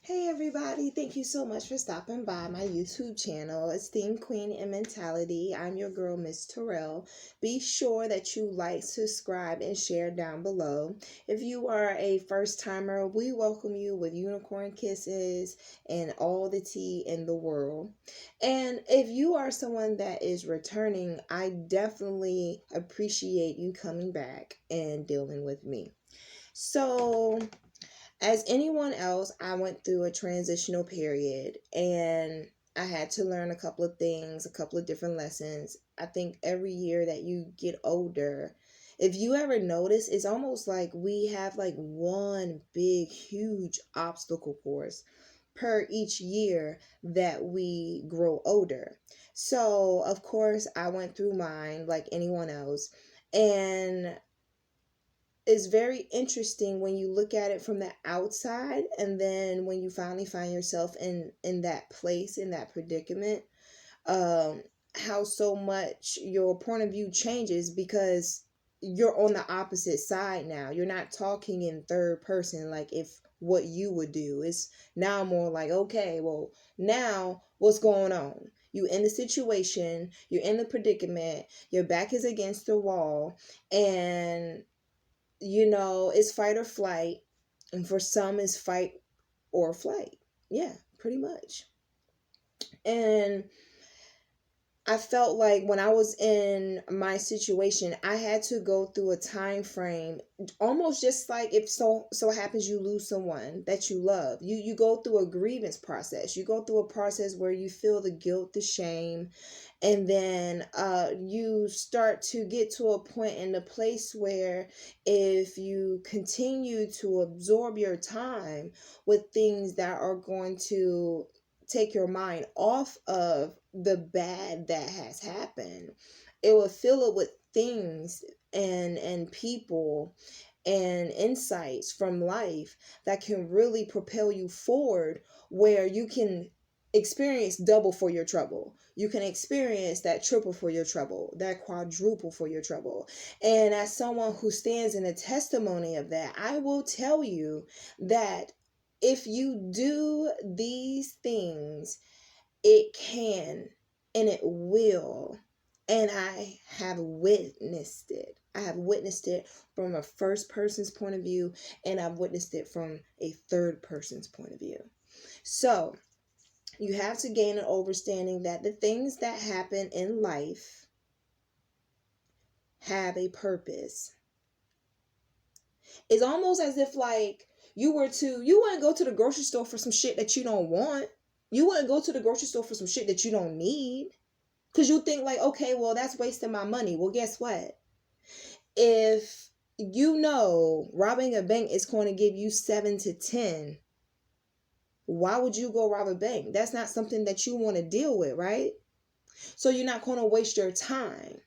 Hey everybody, thank you so much for stopping by my YouTube channel, Esteemed Queen and Mentality. I'm your girl, Miss Terrell. Be sure that you like, subscribe, and share down below. If you are a first timer, we welcome you with unicorn kisses and all the tea in the world. And if you are someone that is returning, I definitely appreciate you coming back and dealing with me. So, as anyone else, I went through a transitional period and I had to learn a couple of things, a couple of different lessons. I think every year that you get older, if you ever notice, it's almost like we have like one big, huge obstacle course per each year that we grow older. So, of course, I went through mine like anyone else. And is very interesting when you look at it from the outside, and then when you finally find yourself in that place, in that predicament, um how so much your point of view changes because you're on the opposite side now. You're not talking in third person like if what you would do. Is now more like, okay, well, now what's going on? You in the situation, you're in the predicament, your back is against the wall, and it's fight or flight. And for some, it's fight or flight. Yeah, pretty much. And I felt like when I was in my situation, I had to go through a time frame, almost just like if so happens you lose someone that you love. You go through a grievance process. You go through a process where you feel the guilt, the shame, and then you start to get to a point in the place where if you continue to absorb your time with things that are going to take your mind off of the bad that has happened, it will fill it with things and people and insights from life that can really propel you forward, where you can experience double for your trouble. You can experience that triple for your trouble, that quadruple for your trouble. And as someone who stands in a testimony of that, I will tell you that if you do these things, it can and it will. And I have witnessed it. I have witnessed it from a first person's point of view, and I've witnessed it from a third person's point of view. So you have to gain an understanding that the things that happen in life have a purpose. It's almost as if like you wouldn't go to the grocery store for some shit that you don't want. You wouldn't go to the grocery store for some shit that you don't need. Because you think like, okay, well, that's wasting my money. Well, guess what? If robbing a bank is going to give you 7 to 10, why would you go rob a bank? That's not something that you want to deal with, right? So you're not going to waste your time.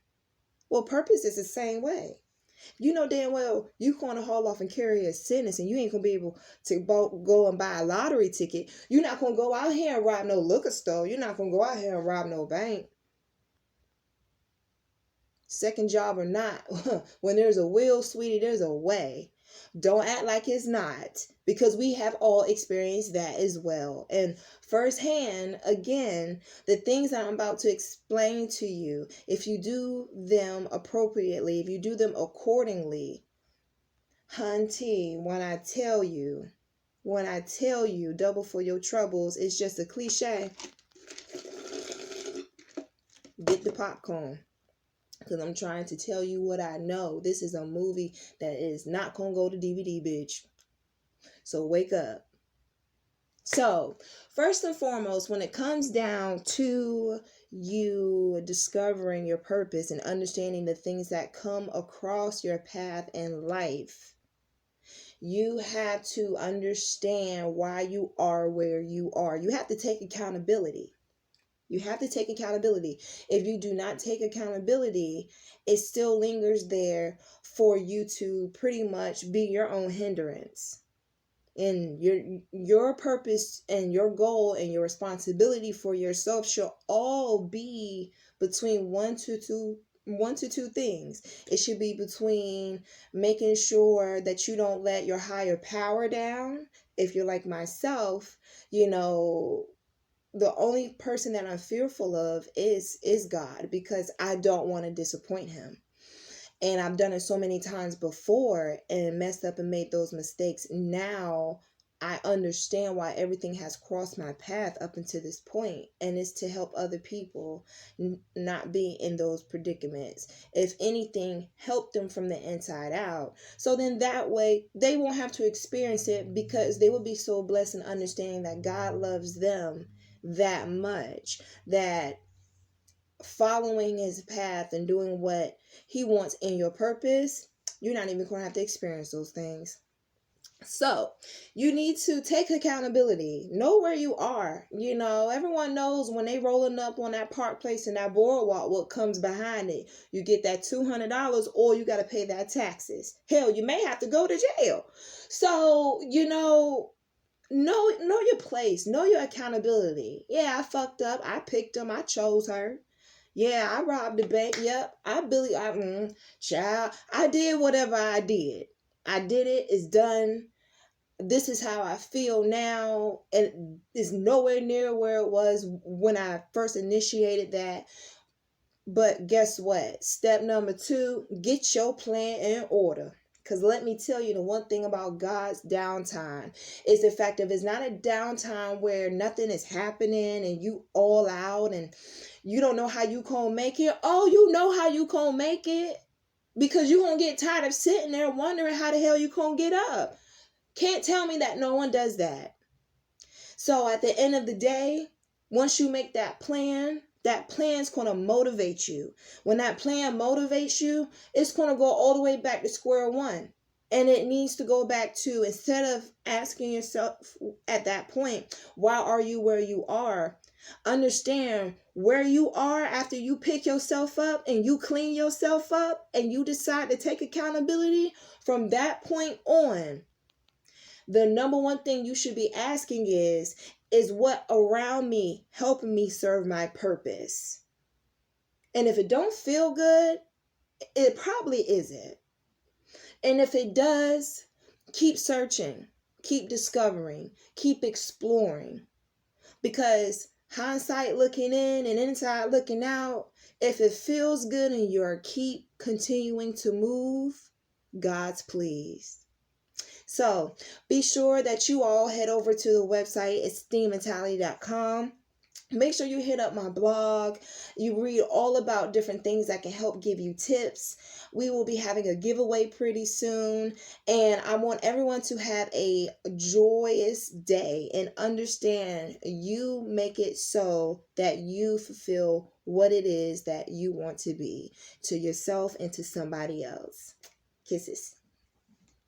Well, purpose is the same way. You know damn well you're going to haul off and carry a sentence, and you ain't going to be able to go and buy a lottery ticket. You're not going to go out here and rob no liquor store. You're not going to go out here and rob no bank. Second job or not, when there's a will, sweetie, there's a way. Don't act like it's not, because we have all experienced that as well. And firsthand, again, the things that I'm about to explain to you, if you do them appropriately, if you do them accordingly, hunty, when I tell you double for your troubles, it's just a cliche. Get the popcorn, because I'm trying to tell you what I know. This is a movie that is not going to go to DVD, bitch. So wake up. So, first and foremost, when it comes down to you discovering your purpose and understanding the things that come across your path in life, you have to understand why you are where you are. You have to take accountability. You have to take accountability. If you do not take accountability, it still lingers there for you to pretty much be your own hindrance. And your purpose and your goal and your responsibility for yourself should all be between one to two things. It should be between making sure that you don't let your higher power down, if you're like myself, you know, the only person that I'm fearful of is God, because I don't want to disappoint him. And I've done it so many times before and messed up and made those mistakes. Now I understand why everything has crossed my path up until this point, and it's to help other people not be in those predicaments. If anything, help them from the inside out. So then that way they won't have to experience it, because they will be so blessed and understanding that God loves them that much, that following his path and doing what he wants in your purpose, you're not even going to have to experience those things. So you need to take accountability. Know where you are. You know, everyone knows when they rolling up on that park place and that boardwalk, what comes behind it. You get that $200, or you got to pay that taxes. Hell, you may have to go to jail. So, you know your place. Know your accountability. Yeah, I fucked up. I picked him. I chose her. Yeah, I robbed the bank. Yep, child, I did whatever I did. I did it. It's done. This is how I feel now, and it's nowhere near where it was when I first initiated that. But guess what? Step number 2, get your plan in order. Because let me tell you, the one thing about God's downtime is the fact that it's not a downtime where nothing is happening and you all out and you don't know how you gonna make it. Oh, you know how you gonna make it, because you gonna get tired of sitting there wondering how the hell you gonna get up. Can't tell me that no one does that. So at the end of the day, once you make that plan's going to motivate you. When that plan motivates you, it's going to go all the way back to square one. And it needs to go back to, instead of asking yourself at that point, why are you where you are? Understand where you are after you pick yourself up and you clean yourself up and you decide to take accountability. From that point on, the number one thing you should be asking is what around me helping me serve my purpose? And if it don't feel good, it probably isn't. And if it does, keep searching, keep discovering, keep exploring. Because hindsight looking in and inside looking out, if it feels good and you're keep continuing to move, God's pleased. So be sure that you all head over to the website, esteemedmentality.com. Make sure you hit up my blog. You read all about different things that can help give you tips. We will be having a giveaway pretty soon. And I want everyone to have a joyous day and understand you make it so that you fulfill what it is that you want to be to yourself and to somebody else. Kisses.